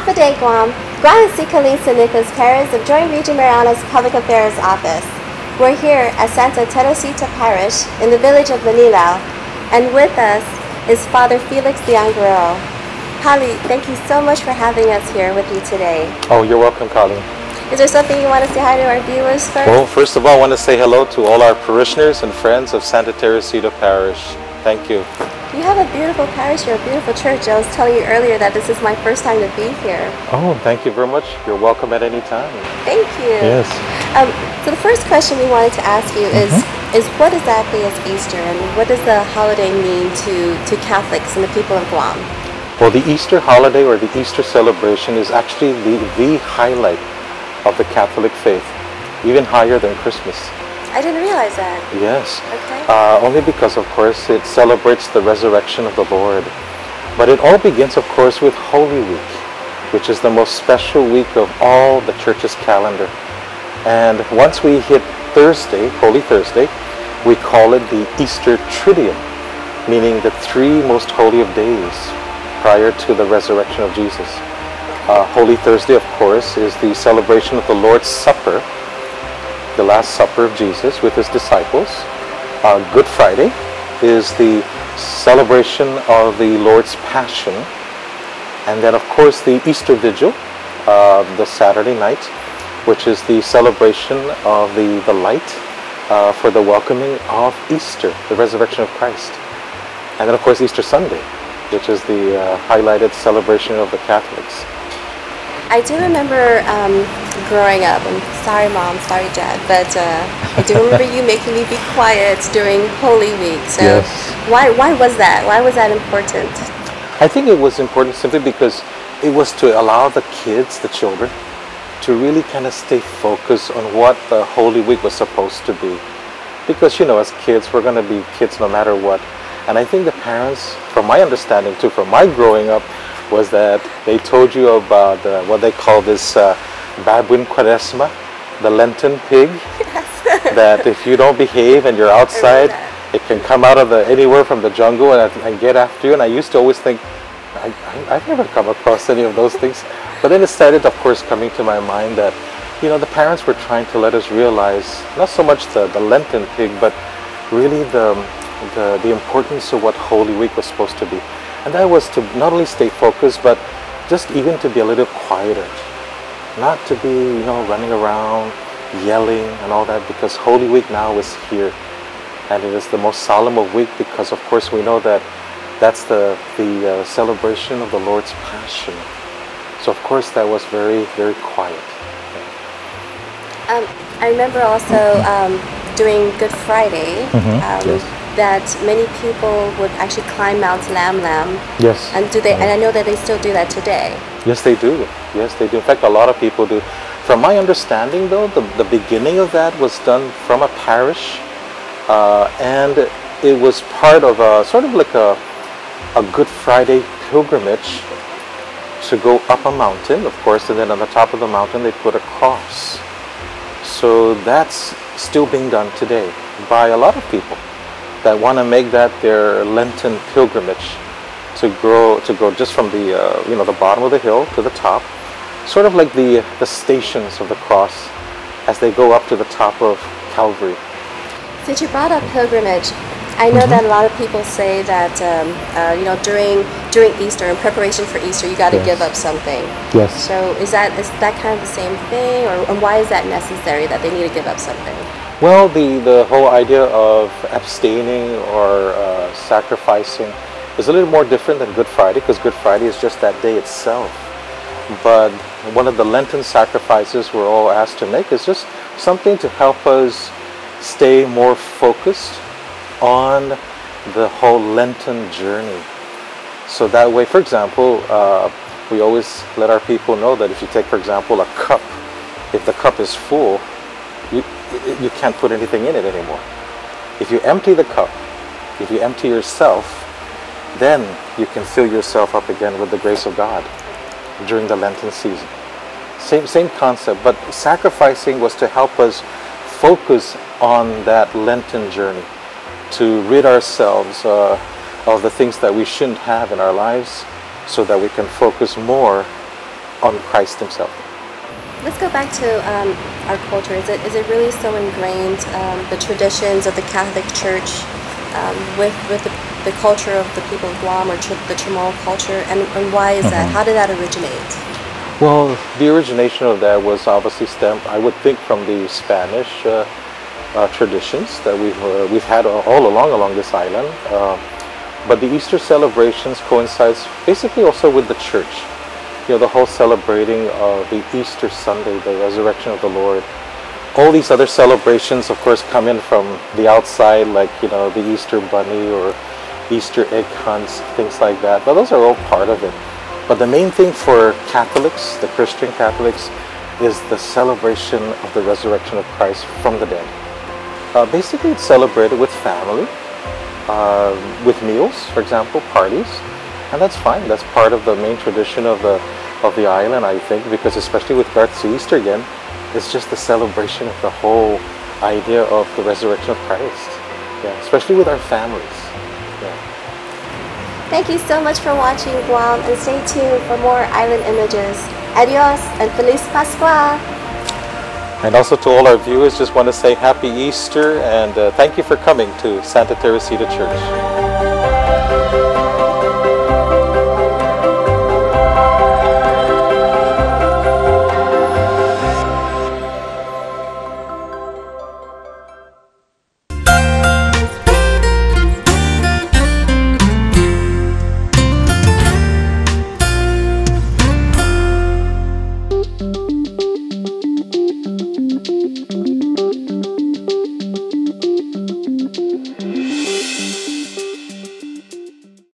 Happy Day, Guam. Guam is Sikalin St. Nicholas Parish of Joint Region Marianas Public Affairs Office. We're here at Santa Teresita Parish in the village of Manilao, and with us is Father Felix de Anguero. Kali, thank you so much for having us here with you today. Oh, you're welcome, Colleen. Is there something you want to say hi to our viewers first? Well, first of all, I want to say hello to all our parishioners and friends of Santa Teresita Parish. Thank you. You have a beautiful parish here, a beautiful church. I was telling you earlier that this is my first time to be here. Oh, thank you very much. You're welcome at any time. Thank you. Yes. So the first question we wanted to ask you is what exactly is Easter, and what does the holiday mean to Catholics and the people of Guam? Well, the Easter holiday or the Easter celebration is actually the highlight of the Catholic faith, even higher than Christmas. I didn't realize that. Yes. Okay. Only because, of course, it celebrates the resurrection of the Lord. But it all begins, of course, with Holy Week, which is the most special week of all the church's calendar. And once we hit Thursday, Holy Thursday, we call it the Easter Triduum, meaning the three most holy of days prior to the resurrection of Jesus. Holy Thursday, of course, is the celebration of the Lord's Supper, the Last Supper of Jesus with his disciples. Good Friday is the celebration of the Lord's Passion. And then, of course, the Easter Vigil, the Saturday night, which is the celebration of the light for the welcoming of Easter, the resurrection of Christ. And then, of course, Easter Sunday, which is the highlighted celebration of the Catholics. I do remember growing up, and sorry Mom, sorry Dad, but I do remember you making me be quiet during Holy Week. So yes. Why was that? Why was that important? I think it was important simply because it was to allow the kids, the children, to really kind of stay focused on what the Holy Week was supposed to be. Because, you know, as kids, we're going to be kids no matter what. And I think the parents, from my understanding too, from my growing up, was that they told you about what they call this babuin quaresma, the Lenten pig. Yes. That if you don't behave and you're outside, it can come out of anywhere from the jungle and get after you. And I used to always think, I've never come across any of those things. But then it started, of course, coming to my mind that, you know, the parents were trying to let us realize not so much the Lenten pig, but really the importance of what Holy Week was supposed to be. And that was to not only stay focused, but just even to be a little quieter. Not to be, you know, running around, yelling and all that, because Holy Week now is here. And it is the most solemn of week because, of course, we know that that's the celebration of the Lord's Passion. So, of course, that was very, very quiet. I remember also during Good Friday, yes. that many people would actually climb Mount Lam Lam. Yes. And and I know that they still do that today. Yes, they do. Yes, they do. In fact, a lot of people do. From my understanding, though, the beginning of that was done from a parish, and it was part of sort of like a Good Friday pilgrimage to go up a mountain, of course, and then on the top of the mountain they put a cross. So that's still being done today by a lot of people that want to make that their Lenten pilgrimage to go just from the the bottom of the hill to the top, sort of like the stations of the cross as they go up to the top of Calvary. Since you brought up pilgrimage, I know that a lot of people say that during Easter, in preparation for Easter, you got to give up something. Yes. So is that kind of the same thing, and why is that necessary that they need to give up something? Well, the whole idea of abstaining or sacrificing is a little more different than Good Friday, because Good Friday is just that day itself. But one of the Lenten sacrifices we're all asked to make is just something to help us stay more focused on the whole Lenten journey. So that way, for example, we always let our people know that if you take, for example, a cup, if the cup is full, you can't put anything in it anymore. If you empty the cup, if you empty yourself, then you can fill yourself up again with the grace of God during the Lenten season. Same concept, but sacrificing was to help us focus on that Lenten journey, to rid ourselves of the things that we shouldn't have in our lives, so that we can focus more on Christ himself. Let's go back to our culture. Is it really so ingrained, the traditions of the Catholic Church with the culture of the people of Guam, or the Chamorro culture, and why is that? How did that originate? Well, the origination of that was obviously stemmed, I would think, from the Spanish traditions that we've had all along this island. But the Easter celebrations coincides basically also with the church. You know, the whole celebrating of the Easter Sunday, the resurrection of the Lord. All these other celebrations, of course, come in from the outside, like, you know, the Easter bunny or Easter egg hunts, things like that. But those are all part of it. But the main thing for Catholics, the Christian Catholics, is the celebration of the resurrection of Christ from the dead. Basically, it's celebrated with family, with meals, for example, parties, and that's fine. That's part of the main tradition of the island, I think, because especially with regards to Easter again, it's just the celebration of the whole idea of the resurrection of Christ. Yeah, especially with our families. Yeah. Thank you so much for watching, Guam, and stay tuned for more island images. Adios and Feliz Pascua! And also to all our viewers, just want to say Happy Easter and thank you for coming to Santa Teresita Church.